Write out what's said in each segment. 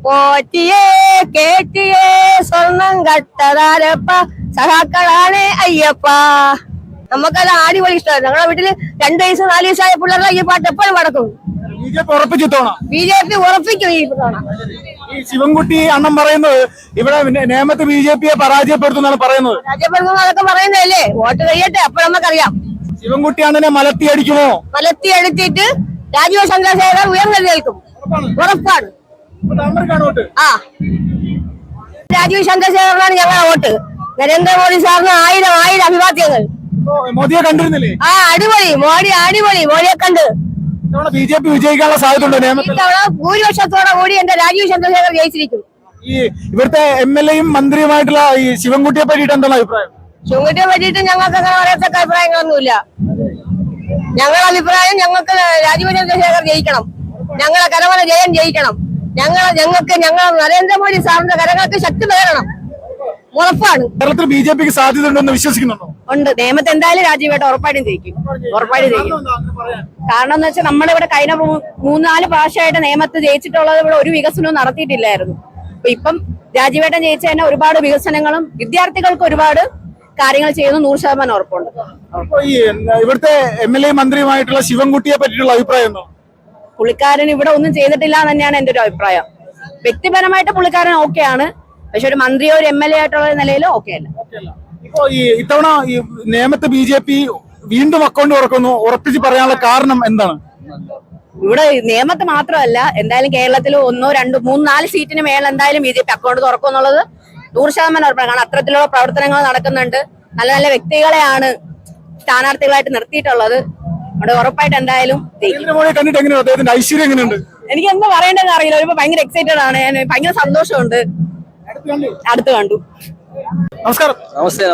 പോറ്റിയേ കേറ്റിയേ സ്വർണം കട്ടതാരപ്പ സഹാക്കളാണ് അയ്യപ്പ. നമുക്കത് അടിപൊളി ഇഷ്ടമാണ്. ഞങ്ങളുടെ വീട്ടില് 2 വയസ്സ് 4 വയസ്സായ പിള്ളേരുടെ ഈ പാട്ട് എപ്പോഴും നടക്കും. ബിജെപി ഉറപ്പിക്കും ഈ തവണ. ഈ ശിവൻകുട്ടി അണ്ണൻ പറയുന്നത് ഇവിടെ നേമത്ത് ബിജെപിയെ പരാജയപ്പെടുത്തുന്നാണ് പറയുന്നത്. പരാജയപ്പെടുത്തുന്നതൊക്കെ പറയുന്നതല്ലേ, വോട്ട് കഴിയട്ടെ, അപ്പൊ നമുക്കറിയാം. ശിവൻകുട്ടി അണ്ണനെ മലത്തി അടിക്കുമോ? മലത്തി അടിച്ചിട്ട് രാജീവ് ചന്ദ്രശേഖർ ഉയർന്നെഴുന്നേൽക്കും, ഉറപ്പാണ്. ആ, രാജീവ് ചന്ദ്രശേഖരനാണ് ഞങ്ങളുടെ വോട്ട്. നരേന്ദ്രമോദി സാറിന് 1000 അഭിവാദ്യങ്ങൾ. മോദിയെ കണ്ടിരുന്നില്ലേ? ആ, അടിപൊളി മോദി, അടിപൊളി മോദിയെ കണ്ട്. ബിജെപി വിജയിക്കാനുള്ള സാധ്യത ഭൂരിപക്ഷത്തോടെ കൂടി എന്റെ രാജീവ് ചന്ദ്രശേഖർ ജയിച്ചിരിക്കും. ഈ ഇവിടുത്തെ MLA-യും മന്ത്രിയുമായിട്ടുള്ള ഈ ശിവൻകുട്ടിയെ പറ്റിയിട്ട് എന്താണ് അഭിപ്രായം? ശിവൻകുട്ടിയെ പറ്റിയിട്ട് ഞങ്ങൾക്ക് അങ്ങനെ പറയത്തക്ക അഭിപ്രായങ്ങളൊന്നുമില്ല. ഞങ്ങളുടെ അഭിപ്രായം, ഞങ്ങൾക്ക് രാജീവ് ചന്ദ്രശേഖർ ജയിക്കണം, ഞങ്ങളെ കരമന ജയൻ ജയിക്കണം, ഞങ്ങൾക്ക് നരേന്ദ്രമോദി സാറിന്റെ കരങ്ങൾക്ക് ശക്തി പകരണം, ഉറപ്പാണ്. കേരളത്തിൽ ബിജെപിക്ക് സാധ്യത ഉണ്ടെന്ന് വിശ്വസിക്കുന്നുണ്ടോ? ഉണ്ട്. നേമത്ത് എന്തായാലും രാജീവേട്ട ഉറപ്പായിട്ടും ജയിക്കും, ഉറപ്പായിട്ടും ജയിക്കും. കാരണം എന്ന് വെച്ചാൽ നമ്മളിവിടെ കഴിഞ്ഞ 3-4 പ്രാവശ്യമായിട്ട് നേമത്ത് ജയിച്ചിട്ടുള്ളത് ഇവിടെ ഒരു വികസനവും നടത്തിയിട്ടില്ലായിരുന്നു. അപ്പൊ ഇപ്പം രാജീവേട്ടൻ ജയിച്ച തന്നെ ഒരുപാട് വികസനങ്ങളും വിദ്യാർത്ഥികൾക്ക് ഒരുപാട് കാര്യങ്ങൾ ചെയ്യുന്നു, 100% ഉറപ്പുണ്ട്. ഇവിടുത്തെ MLA മന്ത്രിയുമായിട്ടുള്ള ശിവൻകുട്ടിയെ പറ്റിയിട്ടുള്ള അഭിപ്രായം എന്തോ? പുള്ളിക്കാരൻ ഇവിടെ ഒന്നും ചെയ്തിട്ടില്ല എന്ന് തന്നെയാണ് എന്റെ ഒരു അഭിപ്രായം. വ്യക്തിപരമായിട്ട് പുള്ളിക്കാരൻ ഓക്കെയാണ്, പക്ഷെ ഒരു മന്ത്രിയോ ഒരു MLA ആയിട്ടുള്ള നിലയിൽ ഓക്കെ അല്ല. ഇപ്പോ ഇത്തവണ ഈ നേമത്ത് ബിജെപി വീണ്ടും അക്കൗണ്ട് തുറക്കുന്നു, ഉറപ്പിച്ച് പറയാനുള്ള കാരണം എന്താണ്? ഇവിടെ നേമത്ത് മാത്രമല്ല, എന്തായാലും കേരളത്തിൽ 1, 2, 3, 4 സീറ്റിന് മേൽ എന്തായാലും ബിജെപി അക്കൗണ്ട് തുറക്കും എന്നുള്ളത് 100% ഉറപ്പാണ്. കാരണം അത്തരത്തിലുള്ള പ്രവർത്തനങ്ങൾ നടക്കുന്നുണ്ട്. നല്ല നല്ല വ്യക്തികളെയാണ് സ്ഥാനാർത്ഥികളായിട്ട് നിർത്തിയിട്ടുള്ളത്. അവിടെ ഉറപ്പായിട്ട് എന്തായാലും ഐശ്വര്യം എങ്ങനെയുണ്ട്? എനിക്ക് എന്താ പറയേണ്ടതെന്ന് അറിയില്ല. ഒരു ഭയങ്കര എക്സൈറ്റഡ് ആണ് ഞാൻ, ഭയങ്കര സന്തോഷമുണ്ട്. അടുത്ത് കണ്ടു. നമസ്കാരം. നമസ്തേ.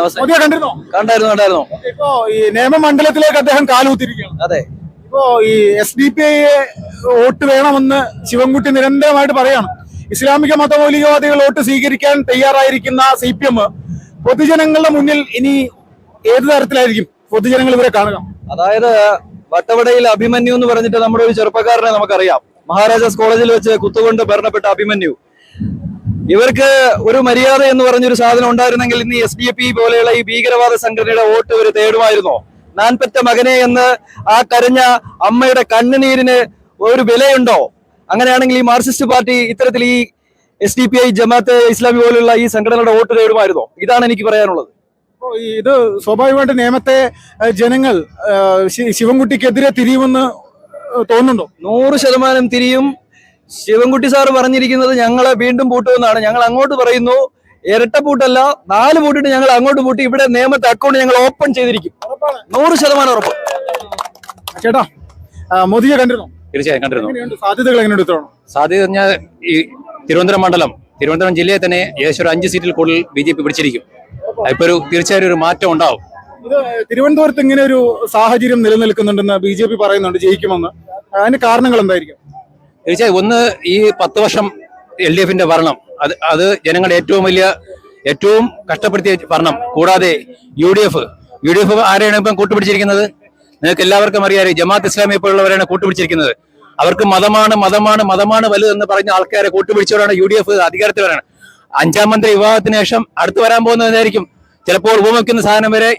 കണ്ടായിരുന്നു. ഇപ്പോ ഈ നിയമമണ്ഡലത്തിലേക്ക് അദ്ദേഹം കാലുകുത്തിരിക്കുകയാണ്. അതെ. ഇപ്പോ ഈ SDPI വോട്ട് വേണമെന്ന് ശിവൻകുട്ടി നിരന്തരമായിട്ട് പറയാണ്. ഇസ്ലാമിക മതമൗലികവാദികൾ വോട്ട് സ്വീകരിക്കാൻ തയ്യാറായിരിക്കുന്ന CPM പൊതുജനങ്ങളുടെ മുന്നിൽ ഇനി ഏത് തരത്തിലായിരിക്കും പൊതുജനങ്ങൾ ഇവരെ കാണുക? അതായത് വട്ടവടയിൽ അഭിമന്യു എന്ന് പറഞ്ഞിട്ട് നമ്മുടെ ഒരു ചെറുപ്പക്കാരനെ നമുക്കറിയാം. മഹാരാജാസ് കോളേജിൽ വെച്ച് കുത്തുകൊണ്ട് മരണപ്പെട്ട അഭിമന്യു. ഇവർക്ക് ഒരു മര്യാദ എന്ന് പറഞ്ഞൊരു സാധനം ഉണ്ടായിരുന്നെങ്കിൽ ഇന്ന് SDPI പോലെയുള്ള ഈ ഭീകരവാദ സംഘടനയുടെ വോട്ട് ഇവർ തേടുമായിരുന്നോ? ഞാൻ പെറ്റ മകനെ എന്ന് ആ കരഞ്ഞ അമ്മയുടെ കണ്ണുനീരിന് ഒരു വിലയുണ്ടോ? അങ്ങനെയാണെങ്കിൽ ഈ മാർക്സിസ്റ്റ് പാർട്ടി ഇത്തരത്തിൽ ഈ SDPI ജമാഅത്തെ ഇസ്ലാമി പോലുള്ള ഈ സംഘടനയുടെ വോട്ട് തേടുമായിരുന്നോ? ഇതാണ് എനിക്ക് പറയാനുള്ളത്. ഇത് സ്വാഭാവികമായിട്ട് നേമത്തെ ജനങ്ങൾ ശിവൻകുട്ടിക്കെതിരെ തിരിയുമെന്ന് തോന്നുന്നുണ്ടോ? 100% തിരിയും. ശിവൻകുട്ടി സാറ് പറഞ്ഞിരിക്കുന്നത് ഞങ്ങളെ വീണ്ടും പൂട്ടുമെന്നാണ്. ഞങ്ങൾ അങ്ങോട്ട് പറയുന്നു, ഇരട്ട പൂട്ടല്ല, 4 പൂട്ടിട്ട് ഞങ്ങൾ അങ്ങോട്ട് പൂട്ടി ഇവിടെ നേമത്തെ അക്കൗണ്ട് ഞങ്ങൾ ഓപ്പൺ ചെയ്തിരിക്കും. 100% ഉറപ്പ്. ചേട്ടാ, മോദിയെ കണ്ടിരുന്നോ? തീർച്ചയായും കണ്ടിരുന്നു. സാധ്യതകൾ എങ്ങനെയുണ്ട്? സാധ്യത പറഞ്ഞാൽ ഈ തിരുവനന്തപുരം ജില്ലയെ തന്നെ ഏകദേശം ഒരു 5 സീറ്റിൽ കൂടുതൽ BJP പിടിച്ചിരിക്കും. ഇപ്പൊ തീർച്ചയായും ഒരു മാറ്റം ഉണ്ടാവും. ഇത് തിരുവനന്തപുരത്ത് ഇങ്ങനെ ഒരു സാഹചര്യം നിലനിൽക്കുന്നുണ്ടെന്ന് BJP പറയുന്നുണ്ട്, ജയിക്കുമെന്ന്. അതിന് കാരണങ്ങൾ എന്തായിരിക്കും? തീർച്ചയായും ഒന്ന്, ഈ 10 വർഷം LDF-ന്റെ ഭരണം, അത് ജനങ്ങളുടെ ഏറ്റവും കഷ്ടപ്പെടുത്തിയ ഭരണം. കൂടാതെ UDF ആരെയാണ് ഇപ്പം കൂട്ടുപിടിച്ചിരിക്കുന്നത്? നിങ്ങൾക്ക് എല്ലാവർക്കും അറിയാം, ജമാഅത്ത് ഇസ്ലാമിയെ പോലുള്ളവരാണ് കൂട്ടുപിടിച്ചിരിക്കുന്നത്. അവർക്ക് മതമാണ് വലുതെന്ന് പറഞ്ഞ ആൾക്കാരെ കൂട്ടുപിടിച്ചവരാണ് UDF അധികാരത്തിൽ വരാണ്. 5ാം മന്ത്രി വിവാഹത്തിന് ശേഷം അടുത്ത് വരാൻ പോകുന്നതായിരിക്കും ചിലപ്പോൾ ഉപമിക്കുന്ന സാധനം വരെ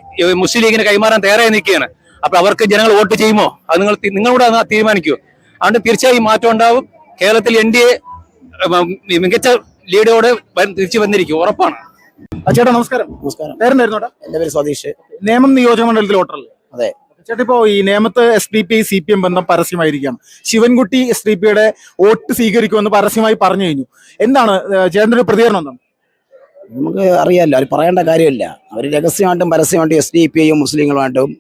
മുസ്ലിം ലീഗിന് കൈമാറാൻ തയ്യാറായി നിൽക്കുകയാണ്. അപ്പൊ അവർക്ക് ജനങ്ങൾ വോട്ട് ചെയ്യുമോ? അത് നിങ്ങളൂടെ തീരുമാനിക്കൂ. അതുകൊണ്ട് തീർച്ചയായും മാറ്റം ഉണ്ടാവും. കേരളത്തിൽ NDA മികച്ച ലീഡോടെ തിരിച്ചു വന്നിരിക്കും, ഉറപ്പാണ്. ചേട്ടാ നമസ്കാരം. പേരെന്തായിരുന്നു? എന്റെ പേര് സതീഷ്. നേമം നിയോജക മണ്ഡലത്തിൽ വോട്ടറല്ലേ? അതെ. ചേട്ടാ, ഇപ്പോ ഈ നേമത്ത് SDPI CPM ബന്ധം പരസ്യമായിരിക്കാം. ശിവൻകുട്ടി SDPIയുടെ വോട്ട് സ്വീകരിക്കുമെന്ന് പരസ്യമായി പറഞ്ഞു കഴിഞ്ഞു. എന്താണ് ചേട്ടന്റെ പ്രതികരണം? എന്താണ്? നമുക്ക് അറിയാമല്ലോ, അവർ പറയേണ്ട കാര്യമില്ല. അവർ രഹസ്യമായിട്ടും പരസ്യമായിട്ടും SDPIയും മുസ്ലിങ്ങളുമായിട്ടും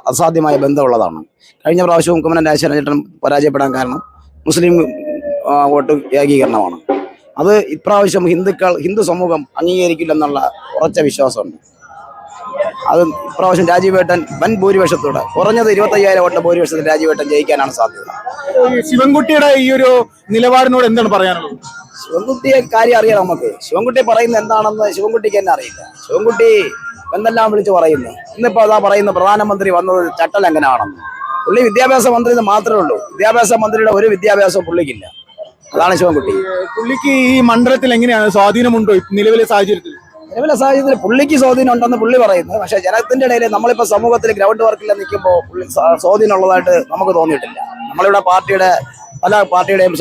അസാധ്യമായ ബന്ധമുള്ളതാണ്. കഴിഞ്ഞ പ്രാവശ്യവും കുമ്മനം രാജശേഖരൻ പരാജയപ്പെടാൻ കാരണം മുസ്ലിം വോട്ട് ഏകീകരണമാണ്. അത് ഇപ്രാവശ്യം ഹിന്ദു സമൂഹം അംഗീകരിക്കില്ലെന്നുള്ള ഉറച്ച വിശ്വാസമുണ്ട്. അത് ഇപ്രാവശ്യം രാജീവേട്ടൻ വൻ ഭൂരിപക്ഷത്തോടെ, കുറഞ്ഞത് 25,000 വോട്ട് ഭൂരിപക്ഷത്തിൽ രാജീവേട്ടൻ ജയിക്കാനാണ് സാധ്യത. ശിവൻകുട്ടിയുടെ ഈ ഒരു നിലപാടിനോട് എന്താണ് പറയാനുള്ളത്? ശിവൻകുട്ടിയെ കാര്യം അറിയാം നമുക്ക്. ശിവൻകുട്ടി പറയുന്നത് എന്താണെന്ന് ശിവൻകുട്ടിക്ക് തന്നെ അറിയില്ല. ശിവൻകുട്ടി എന്തെല്ലാം വിളിച്ച് പറയുന്നു. ഇന്നിപ്പോ അതാ പറയുന്ന പ്രധാനമന്ത്രി വന്നത് ചട്ടലംഘനമാണെന്ന്. പുള്ളി വിദ്യാഭ്യാസ മന്ത്രി മാത്രമേ ഉള്ളൂ. വിദ്യാഭ്യാസ മന്ത്രിയുടെ ഒരു വിദ്യാഭ്യാസവും പുള്ളിക്കില്ല. അതാണ് ശിവൻകുട്ടി. പുള്ളിക്ക് ഈ മണ്ഡലത്തിൽ എങ്ങനെയാണ് സ്വാധീനമുണ്ടോ നിലവിലെ സാഹചര്യത്തിൽ? നിലവിലെ സാഹചര്യത്തിൽ പുള്ളിക്ക് സ്വാധീനം ഉണ്ടെന്ന് പുള്ളി പറയുന്നത്. പക്ഷേ ജനത്തിന്റെ ഇടയിൽ നമ്മളിപ്പോൾ സമൂഹത്തിൽ ഗ്രൗണ്ട് വർക്കിൽ നിൽക്കുമ്പോൾ പുള്ളി സ്വാധീനം ഉള്ളതായിട്ട് നമുക്ക് തോന്നിയിട്ടില്ല. നമ്മളിവിടെ പല പാർട്ടിയുടെയും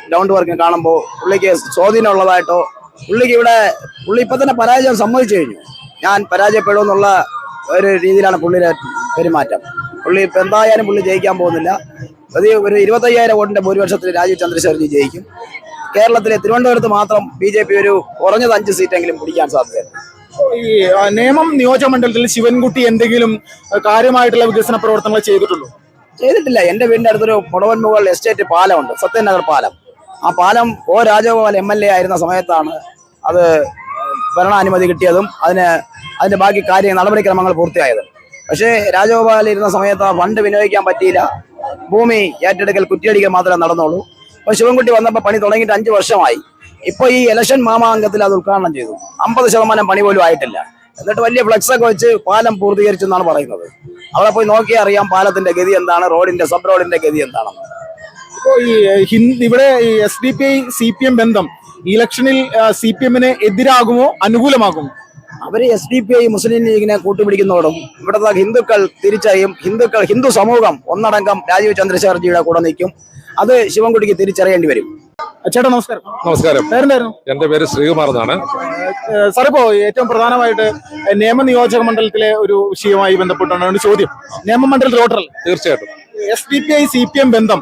ഗ്രൗണ്ട് വർക്കിന് കാണുമ്പോൾ പുള്ളിക്ക് സ്വാധീനം ഉള്ളതായിട്ടോ പുള്ളി ഇപ്പം തന്നെ പരാജയം സമ്മതിച്ചു കഴിഞ്ഞു. ഞാൻ പരാജയപ്പെടുമെന്നുള്ള ഒരു രീതിയിലാണ് പുള്ളിയുടെ പെരുമാറ്റം. പുള്ളി ഇപ്പം എന്തായാലും പുള്ളി ജയിക്കാൻ പോകുന്നില്ല. ഒരു 25,000 വോട്ടിന്റെ ഭൂരിപക്ഷത്തിൽ രാജീവ് ചന്ദ്രശേഖർജി ജയിക്കും. കേരളത്തിലെ തിരുവനന്തപുരത്ത് മാത്രം BJP ഒരു കുറഞ്ഞത് 5 സീറ്റെങ്കിലും പിടിക്കാൻ സാധ്യതയുണ്ട്. ഈ നേമം നിയോജക മണ്ഡലത്തിൽ ശിവൻകുട്ടി എന്തെങ്കിലും കാര്യമായിട്ടുള്ള വികസന പ്രവർത്തനങ്ങൾ ചെയ്തിട്ടുണ്ടോ? ചെയ്തിട്ടില്ല. എൻ്റെ വീടിൻ്റെ അടുത്തൊരു മുടവൻമുകൾ എസ്റ്റേറ്റ് പാലമുണ്ട്, സത്യനഗർ പാലം. ആ പാലം രാജഗോപാൽ MLA ആയിരുന്ന സമയത്താണ് അത് ഭരണാനുമതി കിട്ടിയതും അതിന്റെ ബാക്കി നടപടിക്രമങ്ങൾ പൂർത്തിയായതും. പക്ഷേ രാജഗോപാൽ ഇരുന്ന സമയത്ത് ആ ഫണ്ട് വിനിയോഗിക്കാൻ പറ്റിയില്ല. ഭൂമി ഏറ്റെടുക്കൽ കുറ്റിയടിക്കൽ മാത്രമേ നടന്നുള്ളൂ. അപ്പോൾ ശിവൻകുട്ടി വന്നപ്പോൾ പണി തുടങ്ങിയിട്ട് 5 വർഷമായി. ഇപ്പോൾ ഈ ഇലക്ഷൻ മാമാങ്കത്തിൽ അത് ഉദ്ഘാടനം ചെയ്തു. 50% പണി പോലും ആയിട്ടില്ല. എന്നിട്ട് വലിയ ഫ്ലക്സ് ഒക്കെ വെച്ച് പാലം പൂർത്തീകരിച്ചു എന്നാണ് പറയുന്നത്. അവിടെ പോയി നോക്കിയാൽ അറിയാം പാലത്തിന്റെ ഗതി എന്താണ്, സബ് റോഡിന്റെ ഗതി എന്താണെന്ന്. ഇപ്പോൾ ഇവിടെ SDPI CPM ബന്ധം ഇലക്ഷനിൽ CPM-ന് എതിരാകുമോ അനുകൂലമാകുമോ? അവര് SDPI മുസ്ലിം ലീഗിനെ കൂട്ടുപിടിക്കുന്നതോടും ഇവിടുത്തെ ഹിന്ദുക്കൾ തിരിച്ചറിയും. ഹിന്ദു സമൂഹം ഒന്നടങ്കം രാജീവ് ചന്ദ്രശേഖർജിയുടെ കൂടെ നിൽക്കും. അത് ശിവൻകുട്ടിക്ക് തിരിച്ചറിയേണ്ടി വരും. ചേട്ടാ നമസ്കാരം. നമസ്കാരം. പേരെന്തായിരുന്നു? എന്റെ പേര് ശ്രീകുമാർ എന്നാണ്. സാർ, ഇപ്പോ ഏറ്റവും പ്രധാനമായിട്ട് നേമ നിയോജക മണ്ഡലത്തിലെ ഒരു വിഷയവുമായി ബന്ധപ്പെട്ടാണ് ചോദ്യം. നേമ മണ്ഡലത്തിൽ വോട്ടറല്ല? തീർച്ചയായിട്ടും SDPI CPM ബന്ധം